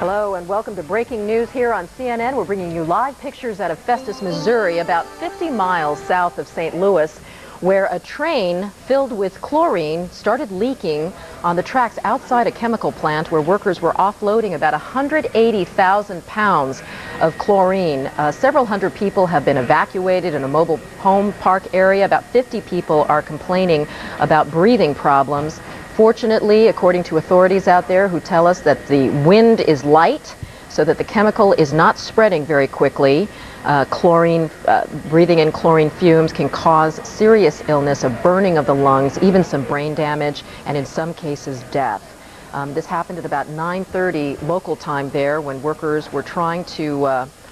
Hello and welcome to Breaking News here on CNN. We're bringing you live pictures out of Festus, Missouri, about 50 miles south of St. Louis, where a train filled with chlorine started leaking on the tracks outside a chemical plant where workers were offloading about 180,000 pounds of chlorine. Several hundred people have been evacuated in a mobile home park area. About 50 people are complaining about breathing problems. Fortunately, according to authorities out there who tell us that the wind is light so that the chemical is not spreading very quickly, breathing in chlorine fumes can cause serious illness, a burning of the lungs, even some brain damage, and in some cases death. This happened at about 9:30 local time there when workers were trying to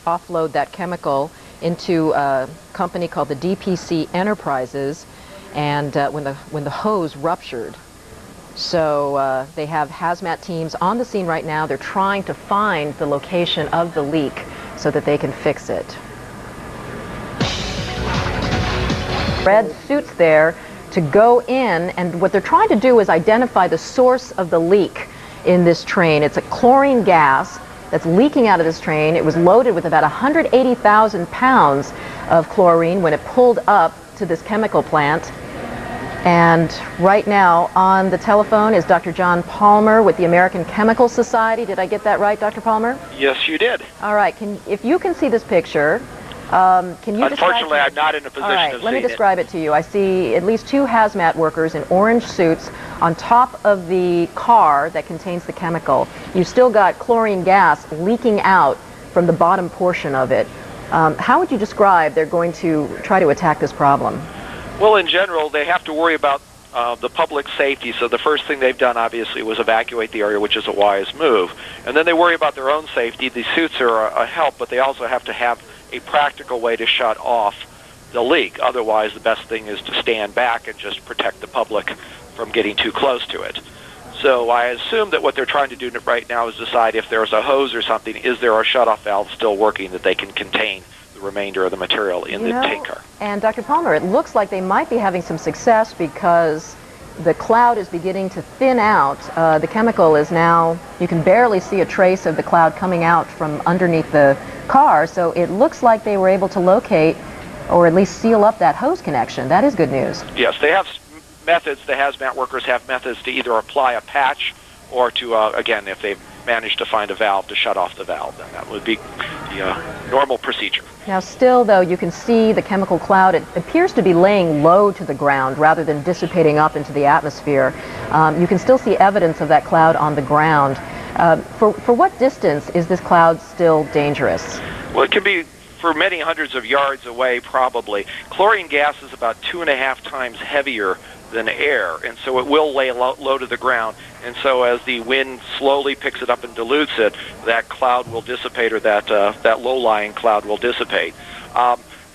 offload that chemical into a company called the DPC Enterprises, and when the hose ruptured. So they have hazmat teams on the scene right now. They're trying to find the location of the leak so that they can fix it. Red suits there to go in, and what they're trying to do is identify the source of the leak in this train. It's a chlorine gas that's leaking out of this train. It was loaded with about 180,000 pounds of chlorine when it pulled up to this chemical plant. And right now on the telephone is Dr. John Palmer with the American Chemical Society. Did I get that right, Dr. Palmer? Yes, you did. All right. If you can see this picture, can you Unfortunately, I'm not in a position of seeing let me describe it to you. I see at least two hazmat workers in orange suits on top of the car that contains the chemical. You've still got chlorine gas leaking out from the bottom portion of it. How would you describe they're going to try to attack this problem? Well, in general, they have to worry about the public safety, so the first thing they've done, obviously, was evacuate the area, which is a wise move. And then they worry about their own safety. The suits are a help, but they also have to have a practical way to shut off the leak. Otherwise, the best thing is to stand back and just protect the public from getting too close to it. So I assume that what they're trying to do right now is decide if there's a hose or something, is there a shut-off valve still working that they can contain remainder of the material in the tanker. And Dr. Palmer, it looks like they might be having some success because the cloud is beginning to thin out. The chemical is now, you can barely see a trace of the cloud coming out from underneath the car, so it looks like they were able to locate or at least seal up that hose connection. That is good news. Yes, they have methods, the hazmat workers have methods to either apply a patch or to, again, if they've managed to find a valve, to shut off the valve, then that would be the normal procedure. Now still, though, you can see the chemical cloud. It appears to be laying low to the ground rather than dissipating up into the atmosphere. You can still see evidence of that cloud on the ground. For what distance is this cloud still dangerous? Well, it can be for many hundreds of yards away, probably. Chlorine gas is about 2.5 times heavier than air, and so it will lay low to the ground. And so as the wind slowly picks it up and dilutes it, that cloud will dissipate, or that low-lying cloud will dissipate.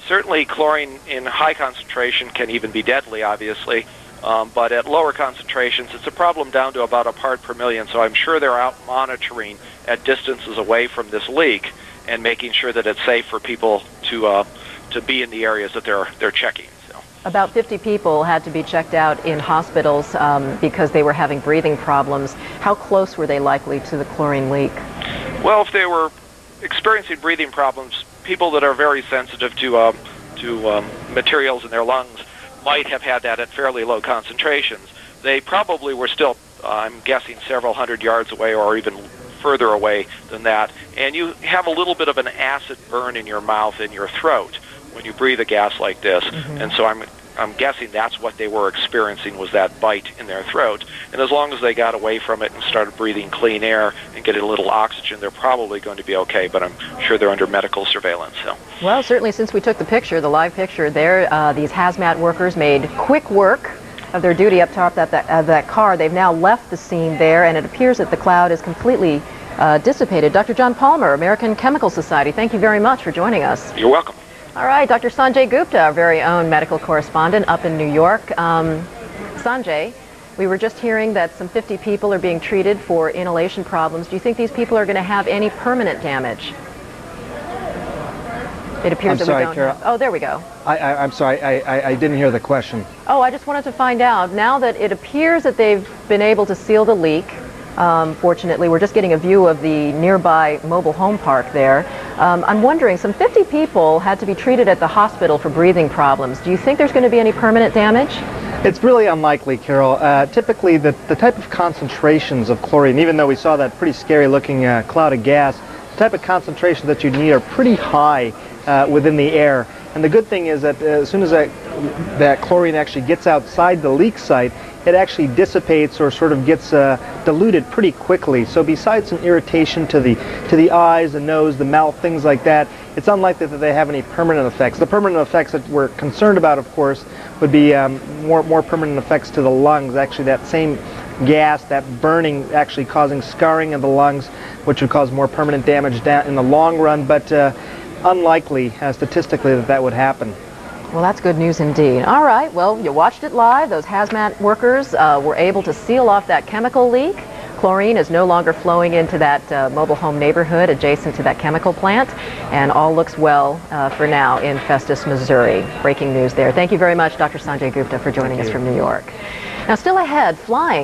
Certainly chlorine in high concentration can even be deadly, obviously, but at lower concentrations it's a problem down to about a part per million, so I'm sure they're out monitoring at distances away from this leak and making sure that it's safe for people to be in the areas that they're checking. About 50 people had to be checked out in hospitals because they were having breathing problems. How close were they likely to the chlorine leak? Well, if they were experiencing breathing problems, people that are very sensitive to materials in their lungs might have had that at fairly low concentrations. They probably were still, I'm guessing, several hundred yards away or even further away than that. And you have a little bit of an acid burn in your mouth and your throat when you breathe a gas like this. And so I'm guessing that's what they were experiencing, was that bite in their throat. And as long as they got away from it and started breathing clean air and getting a little oxygen, they're probably going to be okay, but I'm sure they're under medical surveillance. So. Well, certainly since we took the picture, the live picture there, these hazmat workers made quick work of their duty up top of that car. They've now left the scene there, and it appears that the cloud is completely dissipated. Dr. John Palmer, American Chemical Society, thank you very much for joining us. You're welcome. All right, Dr. Sanjay Gupta, our very own medical correspondent up in New York. Sanjay, we were just hearing that some 50 people are being treated for inhalation problems. Do you think these people are going to have any permanent damage? It appears that we don't have. Oh, there we go. I'm sorry, I didn't hear the question. Oh, I just wanted to find out, now that it appears that they've been able to seal the leak, Fortunately, we're just getting a view of the nearby mobile home park there. I'm wondering, some 50 people had to be treated at the hospital for breathing problems. Do you think there's going to be any permanent damage? It's really unlikely, Carol. Typically, the type of concentrations of chlorine, even though we saw that pretty scary-looking cloud of gas, the type of concentrations that you need are pretty high within the air. And the good thing is that as soon as that chlorine actually gets outside the leak site, it actually dissipates or sort of gets diluted pretty quickly. So besides some irritation to the eyes, the nose, the mouth, things like that, it's unlikely that they have any permanent effects. The permanent effects that we're concerned about, of course, would be more permanent effects to the lungs. Actually, that same gas, that burning, actually causing scarring of the lungs, which would cause more permanent damage down in the long run, but unlikely statistically that would happen. Well, that's good news indeed. All right, well, you watched it live. Those hazmat workers were able to seal off that chemical leak. Chlorine is no longer flowing into that mobile home neighborhood adjacent to that chemical plant, and all looks well for now in Festus, Missouri. Breaking news there. Thank you very much, Dr. Sanjay Gupta, for joining us from New York. Now, still ahead, flying.